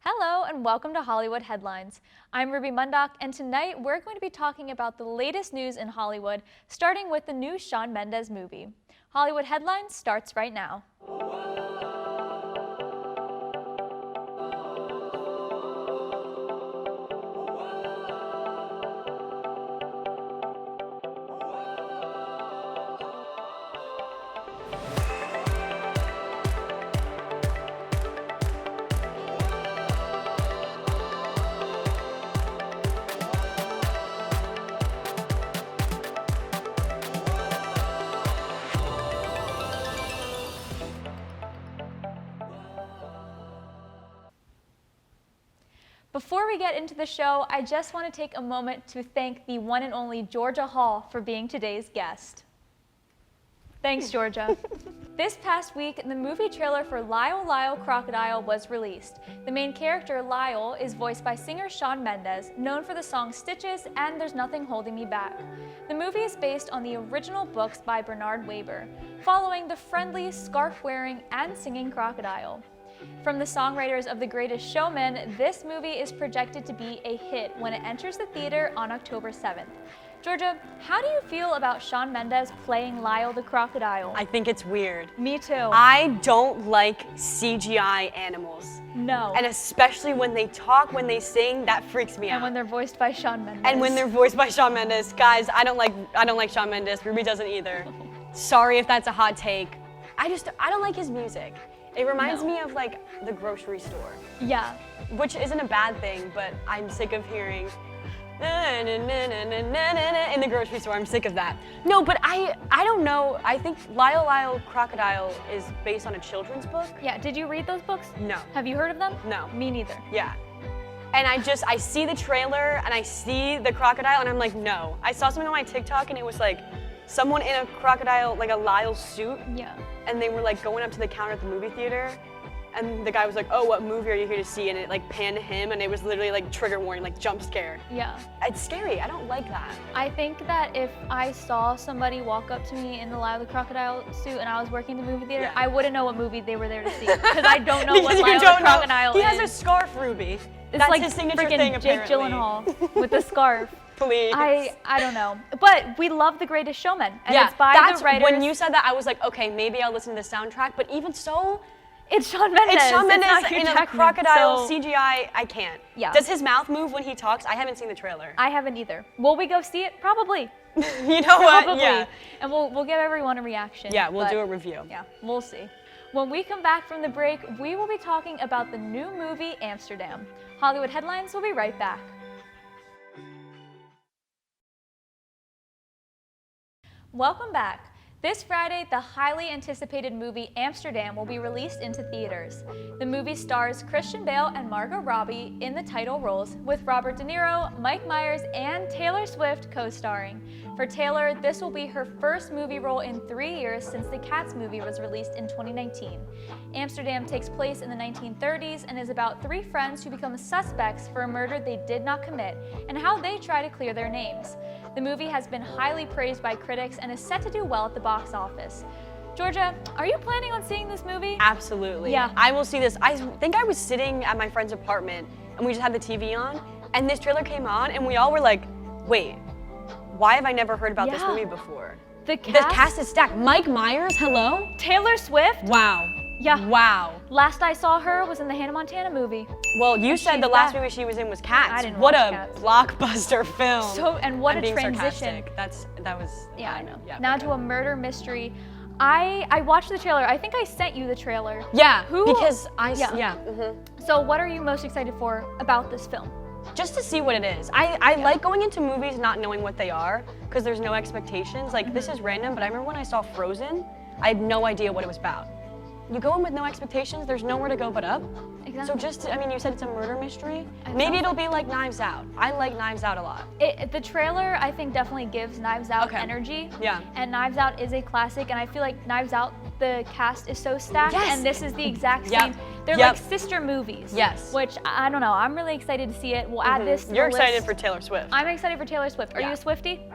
Hello and welcome to Hollywood Headlines. I'm Ruby Mundok, and tonight we're going to be talking about the latest news in Hollywood, starting with the new Shawn Mendes movie. Hollywood Headlines starts right now. Before we get into the show, I just want to take a moment to thank the one and only Georgea Hall for being today's guest. Thanks, Georgea. This past week, the movie trailer for Lyle, Crocodile was released. The main character, Lyle, is voiced by singer Shawn Mendes, known for the song Stitches and There's Nothing Holding Me Back. The movie is based on the original books by Bernard Weber, following the friendly, scarf-wearing, and singing crocodile. From the songwriters of The Greatest Showman, this movie is projected to be a hit when it enters the theater on October 7th. Georgea, how do you feel about Shawn Mendes playing Lyle the Crocodile? I think it's weird. Me too. I don't like CGI animals. No. And especially when they talk, when they sing, that freaks me out. And when they're voiced by Shawn Mendes. And when they're voiced by Shawn Mendes. Guys, I don't like Shawn Mendes. Ruby doesn't either. Sorry if that's a hot take. I don't like his music. It reminds me of like the grocery store. Yeah. Which isn't a bad thing, but I'm sick of hearing in the grocery store. I'm sick of that. No, but I don't know. I think Lyle, Crocodile is based on a children's book. Yeah, did you read those books? No. Have you heard of them? No. Me neither. Yeah. And I see the trailer and I see the crocodile and I'm like, no. I saw something on my TikTok and it was like someone in a crocodile, like a Lyle suit. Yeah. And they were like going up to the counter at the movie theater. And the guy was like, oh, what movie are you here to see? And it like panned to him and it was literally like trigger warning, like jump scare. Yeah. It's scary, I don't like that. I think that if I saw somebody walk up to me in the Lyle the Crocodile suit and I was working in the movie theater, I wouldn't know what movie they were there to see. Because I don't know what Lyle the Crocodile is. He has a scarf, Ruby. It's That's like his signature freaking thing, Jake apparently. Gyllenhaal with the scarf. Please. I don't know. But we love The Greatest Showman. And yeah, it's by the writers. When you said that, I was like, okay, maybe I'll listen to the soundtrack. But even so, it's Shawn Mendes. It's Shawn Mendes in a crocodile so CGI. I can't. Yeah. Does his mouth move when he talks? I haven't seen the trailer. I haven't either. Will we go see it? Probably. You know what? Probably. Yeah. And we'll give everyone a reaction. Yeah, we'll do a review. Yeah, we'll see. When we come back from the break, we will be talking about the new movie Amsterdam. Hollywood Headlines will be right back. Welcome back. This Friday, the highly anticipated movie Amsterdam will be released into theaters. The movie stars Christian Bale and Margot Robbie in the title roles, with Robert De Niro, Mike Myers, and Taylor Swift co-starring. For Taylor, this will be her first movie role in 3 years since the Cats movie was released in 2019. Amsterdam takes place in the 1930s and is about 3 friends who become suspects for a murder they did not commit and how they try to clear their names. The movie has been highly praised by critics and is set to do well at the box office. Georgea, are you planning on seeing this movie? Absolutely. Yeah. I will see this. I think I was sitting at my friend's apartment and we just had the TV on and this trailer came on and we all were like, wait, why have I never heard about this movie before? The cast is stacked. Mike Myers, hello? Taylor Swift? Wow. Yeah. Wow. Last I saw her was in the Hannah Montana movie. Well, you said the last movie she was in was Cats. I didn't What watch a Cats. blockbuster film. So, and what I'm a being transition. sarcastic. That was, Yeah, I know. Yeah, now okay. to a murder mystery. I watched the trailer. I think I sent you the trailer. Yeah, Who? because Yeah. So what are you most excited for about this film? Just to see what it is. I like going into movies not knowing what they are because there's no expectations. Like this is random, but I remember when I saw Frozen, I had no idea what it was about. You go in with no expectations, there's nowhere to go but up. Exactly. So you said it's a murder mystery. Maybe it'll be like Knives Out. I like Knives Out a lot. The trailer, I think, definitely gives Knives Out energy. Yeah. And Knives Out is a classic, and I feel like Knives Out, the cast is so stacked, and this is the exact same. They're like sister movies. Yes. Which, I don't know, I'm really excited to see it. We'll add this to You're the excited list. for Taylor Swift. I'm excited for Taylor Swift. Are you a Swiftie?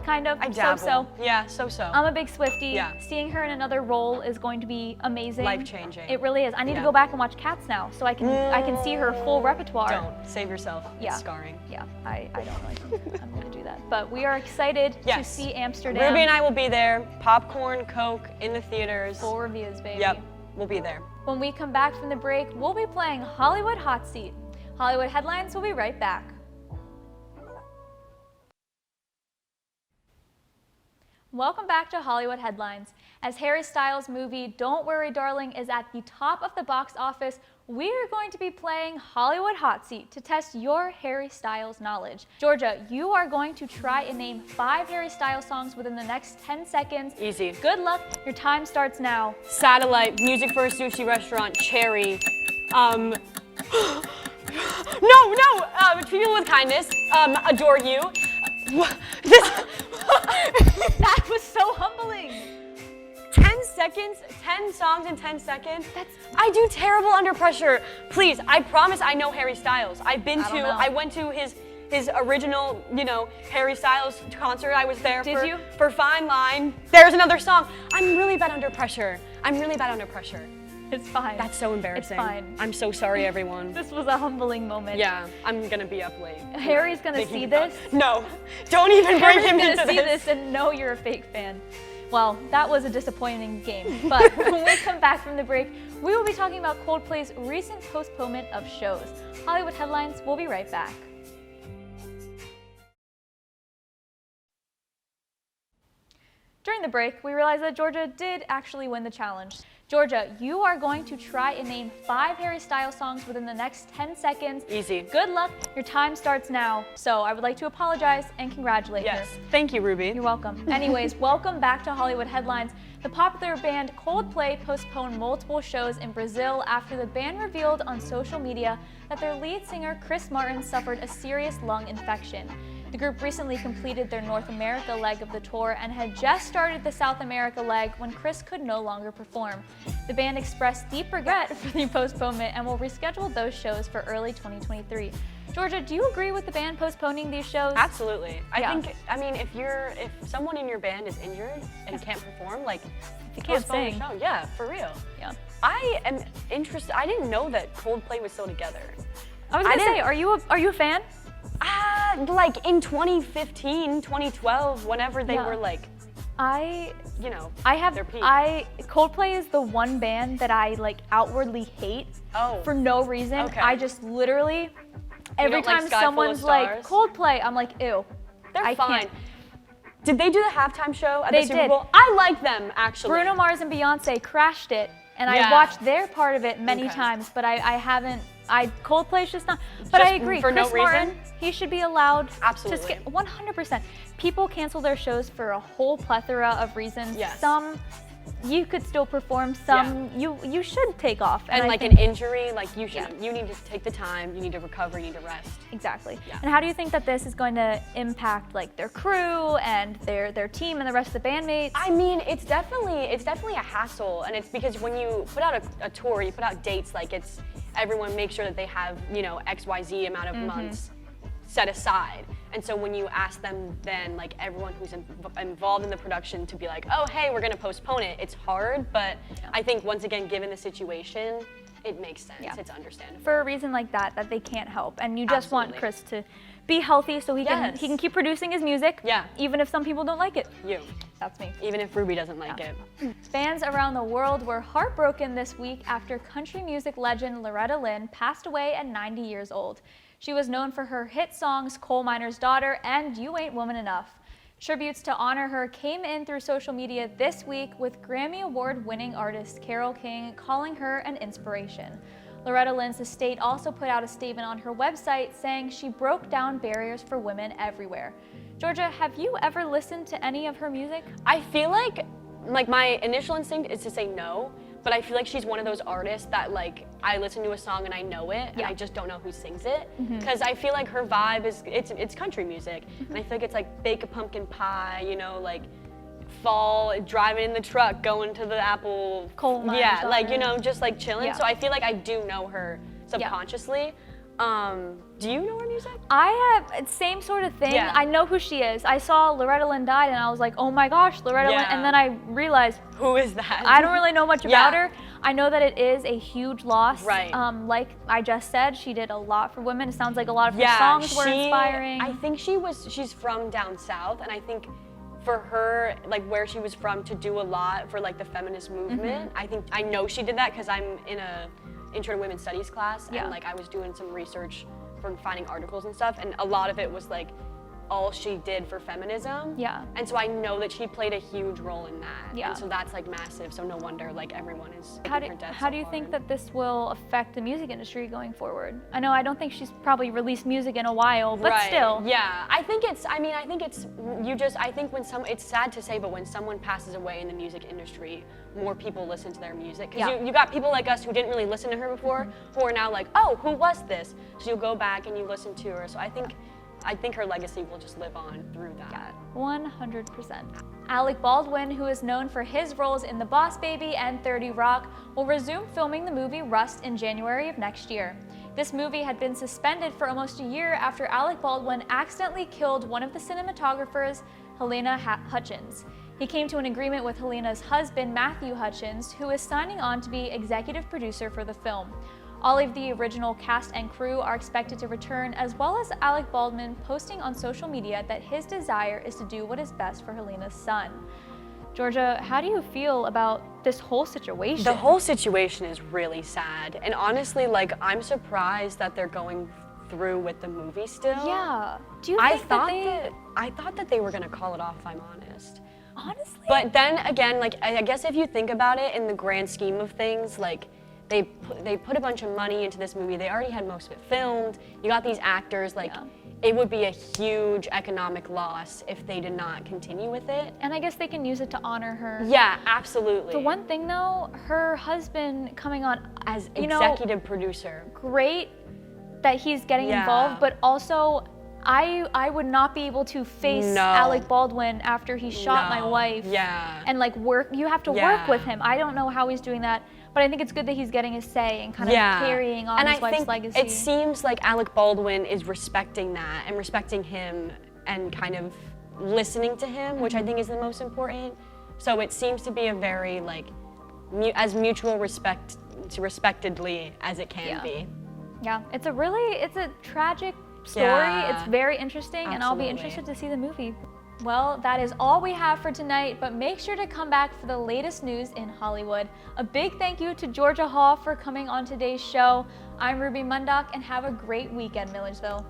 kind of. I dabble. So. Yeah, so. I'm a big Swiftie. Yeah. Seeing her in another role is going to be amazing. Life-changing. It really is. I need to go back and watch Cats now so I can see her full repertoire. Don't. Save yourself. Yeah. It's scarring. Yeah, I don't like I'm going to do that. But we are excited to see Amsterdam. Ruby and I will be there. Popcorn, Coke, in the theaters. Full reviews, baby. Yep, we'll be there. When we come back from the break, we'll be playing Hollywood Hot Seat. Hollywood Headlines will be right back. Welcome back to Hollywood Headlines. As Harry Styles' movie Don't Worry Darling is at the top of the box office, we are going to be playing Hollywood Hot Seat to test your Harry Styles knowledge. Georgia, you are going to try and name 5 Harry Styles songs within the next 10 seconds. Easy. Good luck. Your time starts now. Satellite, Music for a Sushi Restaurant, Cherry, Treat Me With Kindness, Adore You. That was so humbling. 10 seconds, 10 songs in 10 seconds. I do terrible under pressure. Please, I promise I know Harry Styles. I went to his original, Harry Styles concert. I was there for Fine Line. There's another song. I'm really bad under pressure. It's fine. That's so embarrassing. It's fine. I'm so sorry, everyone. This was a humbling moment. Yeah, I'm gonna be up late. Harry's gonna see this. No, don't even bring him Harry's into gonna see this and know you're a fake fan. Well, that was a disappointing game. But when we come back from the break, we will be talking about Coldplay's recent postponement of shows. Hollywood Headlines will be right back. During the break, we realized that Georgia did actually win the challenge. Georgia, you are going to try and name 5 Harry Styles songs within the next 10 seconds. Easy. Good luck. Your time starts now. So I would like to apologize and congratulate her. Yes. Thank you, Ruby. You're welcome. Anyways, welcome back to Hollywood Headlines. The popular band Coldplay postponed multiple shows in Brazil after the band revealed on social media that their lead singer Chris Martin suffered a serious lung infection. The group recently completed their North America leg of the tour and had just started the South America leg when Chris could no longer perform. The band expressed deep regret for the postponement and will reschedule those shows for early 2023. Georgia, do you agree with the band postponing these shows? Absolutely. I mean, if someone in your band is injured and can't perform, like, you can't sing. The show. Yeah, for real. Yeah. I am interested. I didn't know that Coldplay was still together. I was gonna say, are you a fan? Like in 2015, 2012, whenever they were like, their peak. Coldplay is the one band that I like outwardly hate for no reason. Okay. I just literally, every time someone's like Coldplay, I'm like, ew. They're fine. Can't. Did they do the halftime show at the Super did. Bowl? I like them, actually. Bruno Mars and Beyonce crashed it, and I watched their part of it many times, but I haven't. Coldplay's just not. But just I agree. For Chris no reason? Martin, he should be allowed Absolutely. to 100%. People cancel their shows for a whole plethora of reasons. Yes. Some you could still perform. Some you should take off. And like an injury, like you should. You need to take the time. You need to recover. You need to rest. Exactly. Yeah. And how do you think that this is going to impact like their crew and their team and the rest of the bandmates? I mean, it's definitely a hassle, and it's because when you put out a tour, you put out dates, like everyone makes sure that they have XYZ amount of months set aside. And so when you ask them then, like everyone who's involved in the production to be like, oh, hey, we're gonna postpone it, it's hard, but I think once again, given the situation, it makes sense, it's understandable. For a reason like that they can't help. And you just want Chris to be healthy so he can keep producing his music, even if some people don't like it. That's me. Even if Ruby doesn't like it. Fans around the world were heartbroken this week after country music legend Loretta Lynn passed away at 90 years old. She was known for her hit songs Coal Miner's Daughter and You Ain't Woman Enough. Tributes to honor her came in through social media this week, with Grammy Award-winning artist Carole King calling her an inspiration. Loretta Lynn's estate also put out a statement on her website saying she broke down barriers for women everywhere. Georgia, have you ever listened to any of her music? I feel like my initial instinct is to say no, but I feel like she's one of those artists that like I listen to a song and I know it, and I just don't know who sings it, because I feel like her vibe is it's country music, and I feel like it's like bake a pumpkin pie, like fall, driving in the truck, going to the apple coal mine. like just like chilling. So I feel like I do know her subconsciously. Do you know her music? I have same sort of thing. Yeah. I know who she is. I saw Loretta Lynn died and I was like, oh my gosh, Loretta Lynn. And then I realized, who is that? I don't really know much about her. I know that it is a huge loss. Right. Like I just said, she did a lot for women. It sounds like a lot of her songs were inspiring. I think she's from down south, and I think for her, like where she was from, to do a lot for like the feminist movement. I know she did that because I'm in a intro to women's studies class, and like I was doing some research for finding articles and stuff, and a lot of it was like all she did for feminism. Yeah. And so I know that she played a huge role in that. Yeah. And so that's like massive. So no wonder like everyone is How taking her death do so you hard. think that this will affect the music industry going forward? I know I don't think she's probably released music in a while, but still. Yeah, I think it's it's sad to say, but when someone passes away in the music industry, more people listen to their music. Because you got people like us who didn't really listen to her before, who are now like, oh, who was this? So you'll go back and you listen to her. So I think her legacy will just live on through that. 100%. Alec Baldwin, who is known for his roles in The Boss Baby and 30 Rock, will resume filming the movie Rust in January of next year. This movie had been suspended for almost a year after Alec Baldwin accidentally killed one of the cinematographers, Helena Hutchins. He came to an agreement with Helena's husband, McHugh Hutchins, who is signing on to be executive producer for the film. All of the original cast and crew are expected to return, as well as Alec Baldwin posting on social media that his desire is to do what is best for Helena's son. Georgia, how do you feel about this whole situation? The whole situation is really sad. And honestly, like, I'm surprised that they're going through with the movie still. Yeah. Do you think I thought that they were gonna call it off, if I'm honest. Honestly? But then again, like, I guess if you think about it in the grand scheme of things, like, they put a bunch of money into this movie. They already had most of it filmed. You got these actors, like, it would be a huge economic loss if they did not continue with it. And I guess they can use it to honor her. Yeah, absolutely. The one thing though, her husband coming on as executive producer. Great that he's getting involved, but also I would not be able to face Alec Baldwin after he shot my wife. And like you have to work with him. I don't know how he's doing that. But I think it's good that he's getting his say and kind of carrying on his wife's legacy. It seems like Alec Baldwin is respecting that and respecting him and kind of listening to him, which I think is the most important. So it seems to be a very like as mutual respectedly as it can be. Yeah, it's a tragic story. It's very interesting, and I'll be interested to see the movie. Well, that is all we have for tonight, but make sure to come back for the latest news in Hollywood. A big thank you to Georgea Hall for coming on today's show. I'm Ruby Mundok, and have a great weekend, Milledgeville.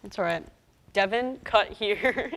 It's all right. Devin, cut here.